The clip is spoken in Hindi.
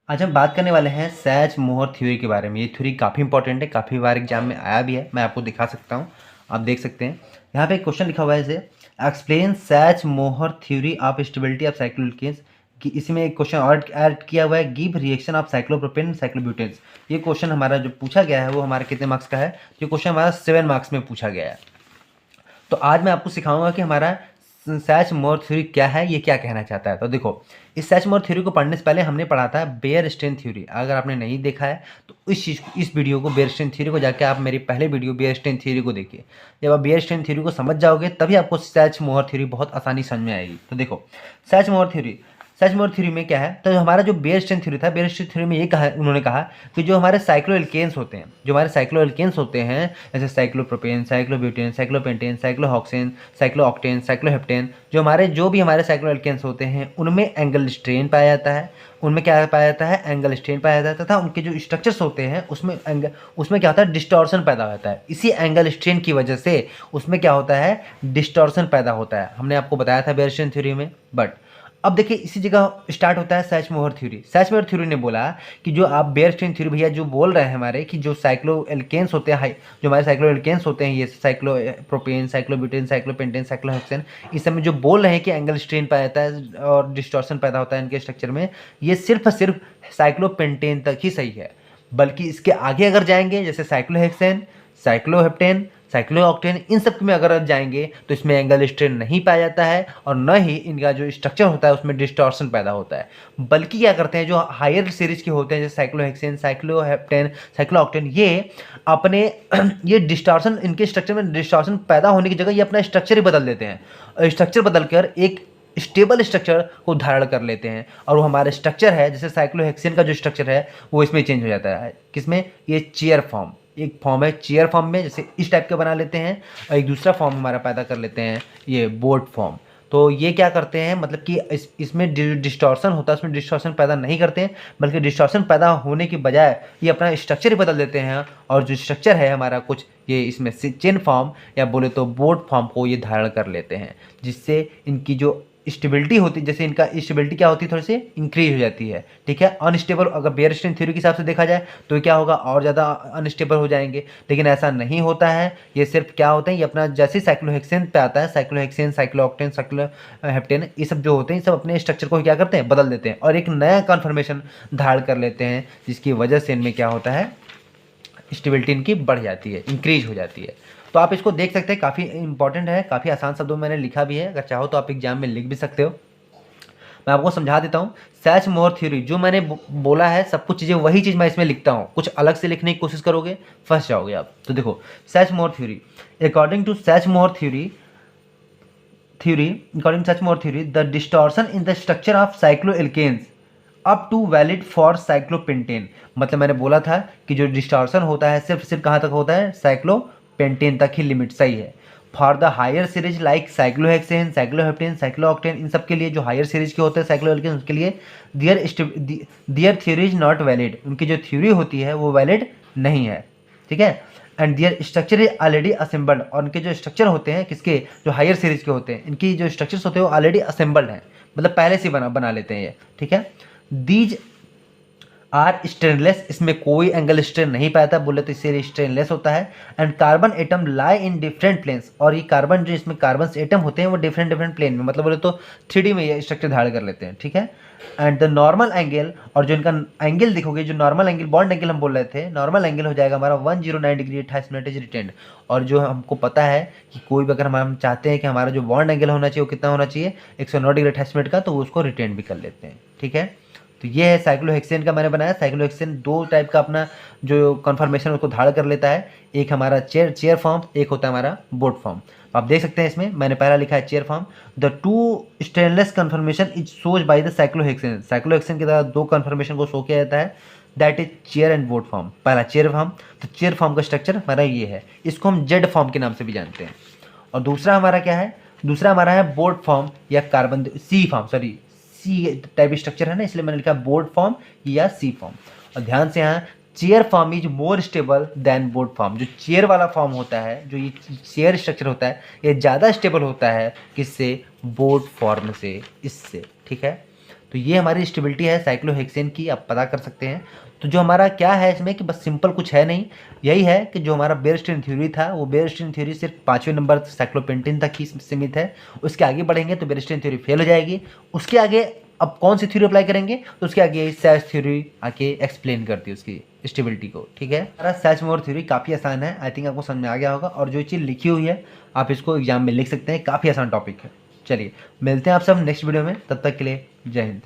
आज हम बात करने वाले हैं सैच मोहर थ्योरी के बारे में। ये थ्योरी काफ़ी इंपॉर्टेंट है, काफ़ी बार एग्जाम में आया भी है। मैं आपको दिखा सकता हूँ, आप देख सकते हैं। यहाँ पे एक क्वेश्चन लिखा हुआ है, इसे एक्सप्लेन सैच मोहर theory of stability of cycloalkenes. कि इसमें एक क्वेश्चन और ऐड किया हुआ है, गिव रिएक्शन ऑफ साइक्लोप्रोपेन साइक्लोब्यूटेन्स। ये क्वेश्चन हमारा जो पूछा गया है वो हमारे कितने मार्क्स का है? ये क्वेश्चन हमारा 7 मार्क्स में पूछा गया है। तो आज मैं आपको सिखाऊंगा कि हमारा सैच मोहर थ्योरी क्या है, ये क्या कहना चाहता है। तो देखो, इस सैच मोहर थ्योरी को पढ़ने से पहले हमने पढ़ा था बेयर स्टेन थ्योरी। अगर आपने नहीं देखा है तो इस वीडियो को, बेयर स्टेन थ्योरी को जाके आप मेरी पहले वीडियो बेयर स्टेन थ्योरी को देखिए। जब आप बेयर स्टेन थ्योरी को समझ जाओगे तभी आपको सैच मोहर थ्योरी बहुत आसानी समझ में आएगी। तो देखो, सैच मोहर थ्योरी, सच मोर थ्योरी में क्या है, तो हमारा जो बेयर स्टेन थ्योरी था, बेयर स्टेन थ्योरी में ये कहा, उन्होंने कहा कि जो हमारे साइक्लोएल्केन्स होते हैं, जो हमारे साइक्लोएल्केन्स होते हैं, जैसे साइक्लोप्रोपेन, साइक्लोब्यूटेन, साइक्लोपेंटेन, साइक्लोहेक्सेन, साइक्लोऑक्टेन, साइक्लोहेप्टेन, जो भी हमारे साइक्लोएल्केन्स होते हैं उनमें एंगल स्ट्रेन पाया जाता है। उनमें क्या पाया जाता है? एंगल स्ट्रेन पाया जाता है, तथा उनके जो स्ट्रक्चर्स होते हैं उसमें क्या होता है? डिस्टॉर्शन पैदा होता है। इसी एंगल स्ट्रेन की वजह से उसमें क्या होता है? डिस्टॉर्शन पैदा होता है। हमने आपको बताया था बेयर स्टेन थ्योरी में। बट अब देखिए, इसी जगह स्टार्ट होता है सैच मोहर थ्योरी। सैच मोहर थ्योरी ने बोला कि जो आप बेयर स्टेन थ्योरी भैया जो बोल रहे हैं हमारे, कि जो साइक्लोएल्केन्स होते हैं, जो हमारे साइक्लोएल्केन्स होते हैं, ये साइक्लोप्रोपेन, साइक्लोब्यूटेन, साइक्लोपेंटेन, साइक्लोहेक्सेन, इस सब में जो बोल रहे हैं कि एंगल स्ट्रेन पाया जाता है और डिस्टॉर्शन पैदा होता है इनके स्ट्रक्चर में, ये सिर्फ सिर्फ साइक्लोपेंटेन तक ही सही है। बल्कि इसके आगे अगर जाएंगे, जैसे साइक्लोहेक्सेन, साइक्लोहेप्टेन, साइक्लोऑक्टेन, इन सब में अगर जाएंगे तो इसमें एंगल स्ट्रेन नहीं पाया जाता है और न ही इनका जो स्ट्रक्चर होता है उसमें डिस्टॉर्शन पैदा होता है। बल्कि क्या करते हैं, जो हायर सीरीज के होते हैं जैसे साइक्लोहेक्सेन, साइक्लोहेप्टेन, साइक्लोऑक्टेन, ये अपने ये डिस्टॉर्शन, इनके स्ट्रक्चर में डिस्टॉर्शन पैदा होने की जगह ये अपना स्ट्रक्चर ही बदल देते हैं और स्ट्रक्चर बदलकर एक स्टेबल स्ट्रक्चर को धारण कर लेते हैं। और वो हमारा स्ट्रक्चर है, जैसे साइक्लोहेक्सेन का जो स्ट्रक्चर है वो इसमें चेंज हो जाता है। किसमें? ये चेयर फॉर्म, एक फॉर्म है चेयर फॉर्म में, जैसे इस टाइप के बना लेते हैं, और एक दूसरा फॉर्म हमारा पैदा कर लेते हैं, ये बोर्ड फॉर्म। तो ये क्या करते हैं, मतलब कि इसमें डिस्टॉर्शन होता है, उसमें डिस्टॉर्शन पैदा नहीं करते हैं, बल्कि डिस्टॉर्शन पैदा होने की बजाय ये अपना स्ट्रक्चर ही बदल देते हैं। और जो स्ट्रक्चर है हमारा कुछ, ये इसमें चेन फॉर्म या बोले तो बोर्ड फॉर्म को ये धारण कर लेते हैं, जिससे इनकी जो स्टेबिलिटी होती है, जैसे इनका स्टेबिलिटी क्या होती है, थोड़ी सी इंक्रीज हो जाती है। ठीक है, अनस्टेबल, अगर बेयर स्टेन थ्योरी के हिसाब से देखा जाए तो क्या होगा, और ज़्यादा अनस्टेबल हो जाएंगे। लेकिन ऐसा नहीं होता है, ये सिर्फ क्या होता है, ये अपना जैसे साइक्लोहेक्सेन पे आता है, साइक्लोहेक्सेन, साइक्लोऑक्टेन, साइक्लोहेप्टेन, ये सब जो होते हैं, सब अपने स्ट्रक्चर को क्या करते हैं? बदल देते हैं और एक नया कन्फर्मेशन धारण कर लेते हैं, जिसकी वजह से इनमें क्या होता है? स्टेबिलिटी इनकी बढ़ जाती है, इंक्रीज हो जाती है। तो आप इसको देख सकते हैं, काफ़ी इंपॉर्टेंट है, काफ़ी आसान शब्दों में मैंने लिखा भी है, अगर चाहो तो आप एग्जाम में लिख भी सकते हो। मैं आपको समझा देता हूँ। सैच मोहर थ्योरी जो मैंने बोला है, सब कुछ चीज़ें वही चीज़ मैं इसमें लिखता हूँ, कुछ अलग से लिखने की कोशिश करोगे फंस जाओगे आप। तो देखो, सैच मोहर थ्योरी, अकॉर्डिंग टू सैच मोहर according to Sachs-Moore theory, the distortion in the structure of cycloalkanes up to valid for cyclopentane. मतलब मैंने बोला था कि जो डिस्टॉर्शन होता है सिर्फ कहाँ तक होता है? साइक्लोपेंटेन तक ही लिमिट सही है। For the higher series like cyclohexane, cycloheptane, cyclooctane, इन सब के लिए जो हायर सीरीज के होते हैं साइक्लोएल्केन, उसके लिए दियर थ्योरी इज नॉट वैलिड। उनकी जो थ्योरी होती है वो वैलिड नहीं है। ठीक है, and their structure is already assembled. और उनके जो स्ट्रक्चर होते हैं, किसके? जो हायर सीरीज के होते हैं, इनकी जो स्ट्रक्चर्स होते हैं वो ऑलरेडी असेंबल्ड हैं, मतलब पहले से बना लेते हैं ये। ठीक है, दीज आर स्टेनलेस, इसमें कोई एंगल स्ट्रेन नहीं पाता, बोले तो इससे स्टेनलेस होता है। And carbon atom lie in different planes, और ये कार्बन, जो इसमें कार्बन एटम होते हैं वो डिफरेंट प्लेन में, मतलब बोले तो 3D में ये स्ट्रक्चर धारण कर लेते हैं। ठीक है, एंड द नॉर्मल एंगल, और जो इनका एंगल देखोगे, जो नॉर्मल एंगल, बॉन्ड एंगल हम बोल रहे थे, नॉर्मल एंगल हो जाएगा हमारा 109 डिग्री 28 मिनट इज रिटेंड। और जो हमको पता है कि कोई भी अगर हम चाहते हैं कि हमारा जो बॉन्ड एंगल होना चाहिए वो कितना होना चाहिए, 109 डिग्री 28 मिनट का, तो वो उसको रिटेंड भी कर लेते हैं। ठीक है, तो ये है साइक्लोहेक्सेन का मैंने बनाया। साइक्लोहेक्सेन दो टाइप का अपना जो कन्फर्मेशन उसको धारण कर लेता है, एक हमारा चेयर फॉर्म, एक होता है हमारा बोर्ड फॉर्म। आप देख सकते हैं इसमें मैंने पहला लिखा है chair form. The two stainless conformation is shows by the cyclohexane. Cyclohexane के द्वारा दो कन्फर्मेशन को शो किया जाता है, that is chair and boat form. पहला चेयर फॉर्म, तो चेयर फॉर्म का स्ट्रक्चर हमारा ये है, इसको हम जेड फॉर्म के नाम से भी जानते हैं। और दूसरा हमारा क्या है? दूसरा हमारा है बोर्ड फॉर्म या carbon C form, sorry C type structure है ना, इसलिए मैंने लिखा बोर्ड फॉर्म या सी फॉर्म। और ध्यान से यहाँ, chair form is more stable then board form. जो चेयर वाला फॉर्म होता है, जो ये चेयर स्ट्रक्चर होता है, ये ज़्यादा स्टेबल होता है किससे? बोर्ड फॉर्म से, इससे। ठीक है, तो ये हमारी स्टेबिलिटी है साइक्लोहेक्सेन की, आप पता कर सकते हैं। तो जो हमारा क्या है इसमें कि बस सिंपल कुछ है नहीं, यही है कि जो हमारा बेयरस्टेइन थ्योरी था वो बेयरस्टेइन थ्योरी सिर्फ 5वें नंबर साइक्लोपेंटेन तक ही सीमित है। उसके आगे बढ़ेंगे तो बेयरस्टेइन थ्योरी फेल हो जाएगी। उसके आगे अब कौन सी थ्योरी अप्लाई करेंगे, तो उसके आगे सैच थ्योरी आके एक्सप्लेन करती है उसकी स्टेबिलिटी को। ठीक है, हमारा सैच मोहर थ्योरी काफ़ी आसान है, आई थिंक आपको समझ में आ गया होगा। और जो चीज़ लिखी हुई है आप इसको एग्जाम में लिख सकते हैं, काफ़ी आसान टॉपिक है। चलिए मिलते हैं आप सब नेक्स्ट वीडियो में, तब तक के लिए जय हिंद।